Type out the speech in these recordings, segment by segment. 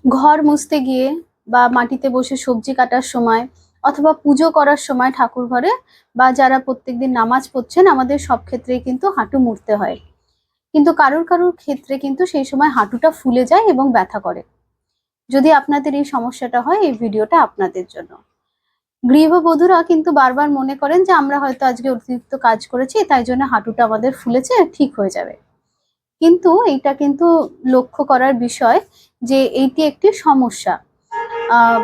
ঘর মুছতে গিয়ে বা মাটিতে বসে সবজি কাটার সময় অথবা পুজো করার সময় ঠাকুর ঘরে বা যারা প্রত্যেকদিন নামাজ পড়ছেন আমাদের সব ক্ষেত্রেই কিন্তু হাঁটু মুড়তে হয়। কিন্তু কারুর কারুর ক্ষেত্রে কিন্তু সেই সময় হাঁটুটা ফুলে যায় এবং ব্যথা করে। যদি আপনাদের এই সমস্যাটা হয়, এই ভিডিওটা আপনাদের জন্য। গৃহবধূরা কিন্তু বারবার মনে করেন যে আমরা হয়তো আজকে অতিরিক্ত কাজ করেছি, তাই জন্য হাঁটুটা আমাদের ফুলেছে, ঠিক হয়ে যাবে। কিন্তু এইটা কিন্তু লক্ষ্য করার বিষয় যে এইটি একটি সমস্যা। আহ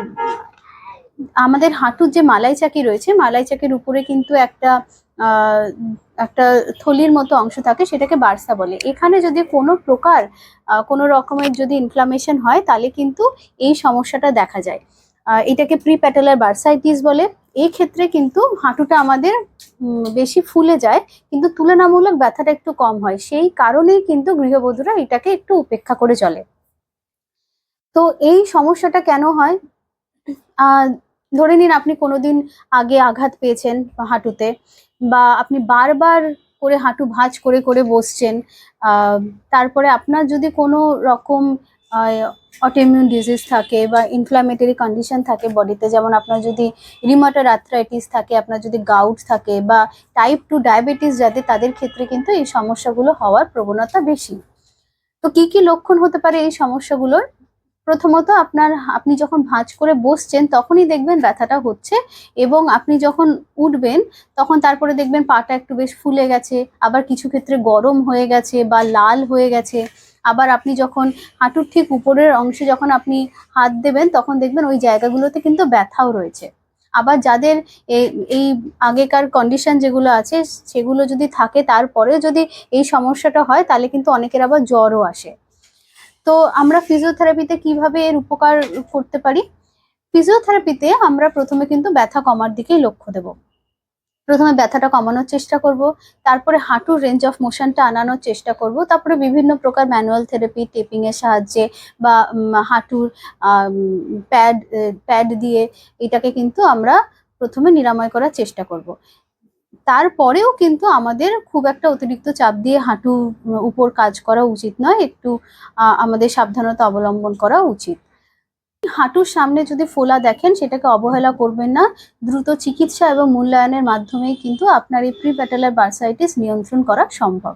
আমাদের হাঁটুর যে মালাই চাকি রয়েছে, মালাই চাকির উপরে কিন্তু আহ একটা থলির মতো অংশ থাকে, সেটাকে বার্সা বলে। এখানে যদি কোনো প্রকার কোনো রকমের যদি ইনফ্লামেশন হয়, তাহলে কিন্তু এই সমস্যাটা দেখা যায়। এটাকে প্রিপ্যাটেলার বার্সাইটিস বলে। এই ক্ষেত্রে কিন্তু হাঁটুটা আমাদের বেশি ফুলে যায়, কিন্তু তুলনামূলক ব্যথাটা একটু কম হয়। সেই কারণেই কিন্তু গৃহবধূরা এটাকে একটু উপেক্ষা করে চলে। তো এই সমস্যাটা কেন হয়? ধরে নিন আপনি কোনোদিন আগে আঘাত পেয়েছেন হাঁটুতে, বা আপনি বারবার করে হাঁটু ভাঁজ করে করে বসছেন। তারপরে আপনার যদি কোনো রকম অটোইমিউন ডিজিজ থাকে বা ইনফ্ল্যামেটরি কন্ডিশন থাকে বডিতে, যেমন আপনার যদি রিউমাটয়েড আর্থ্রাইটিস থাকে, আপনার যদি গাউট থাকে, বা টাইপ 2 ডায়াবেটিস যাদের, তাদের ক্ষেত্রে কিন্তু এই সমস্যাগুলো হওয়ার প্রবণতা বেশি। তো কি কি লক্ষণ হতে পারে এই সমস্যাগুলোর? প্রথমত আপনি যখন ভাঁজ করে বসছেন তখনই দেখবেন ব্যথাটা হচ্ছে, এবং আপনি যখন উঠবেন তখন তারপরে দেখবেন পাটা একটু বেশ ফুলে গেছে, আবার কিছু ক্ষেত্রে গরম হয়ে গেছে বা লাল হয়ে গেছে। আবার আপনি যখন হাঁটুর ঠিক উপরের অংশে যখন আপনি হাত দেবেন তখন দেখবেন ওই জায়গাগুলোতে কিন্তু ব্যথাও রয়েছে। আবার যাদের এই আগেকার কন্ডিশন যেগুলো আছে সেগুলো যদি থাকে, তারপরেও যদি এই সমস্যাটা হয়, তাহলে কিন্তু অনেকের আবার জ্বরও আসে। তো আমরা ফিজিওথেরাপিতে কিভাবে এর উপকার করতে পারি? ফিজিওথেরাপিতে আমরা প্রথমে কিন্তু ব্যথা কমার দিকেই লক্ষ্য দেব। প্রথমে ব্যথাটা কমানোর চেষ্টা করব, তারপরে হাঁটুর রেঞ্জ অফ মোশনটা আনানোর চেষ্টা করব, তারপরে বিভিন্ন প্রকার ম্যানুয়াল থেরাপি, টেপিং এর সাহায্যে বা হাঁটুর প্যাড প্যাড দিয়ে এটাকে কিন্তু আমরা প্রথমে নিরাময় করার চেষ্টা করব। তারপরেও কিন্তু আমাদের খুব একটা অতিরিক্ত চাপ দিয়ে হাঁটু উপর কাজ করা উচিত নয়, একটু আমাদের সাবধানতা অবলম্বন করা উচিত। হাঁটুর সামনে যদি ফোলা দেখেন, সেটাকে অবহেলা করবেন না। দ্রুত চিকিৎসা এবং মূল্যায়নের মাধ্যমেই কিন্তু আপনার এই প্রিপ্যাটেলার বার্সাইটিস নিয়ন্ত্রণ করা সম্ভব।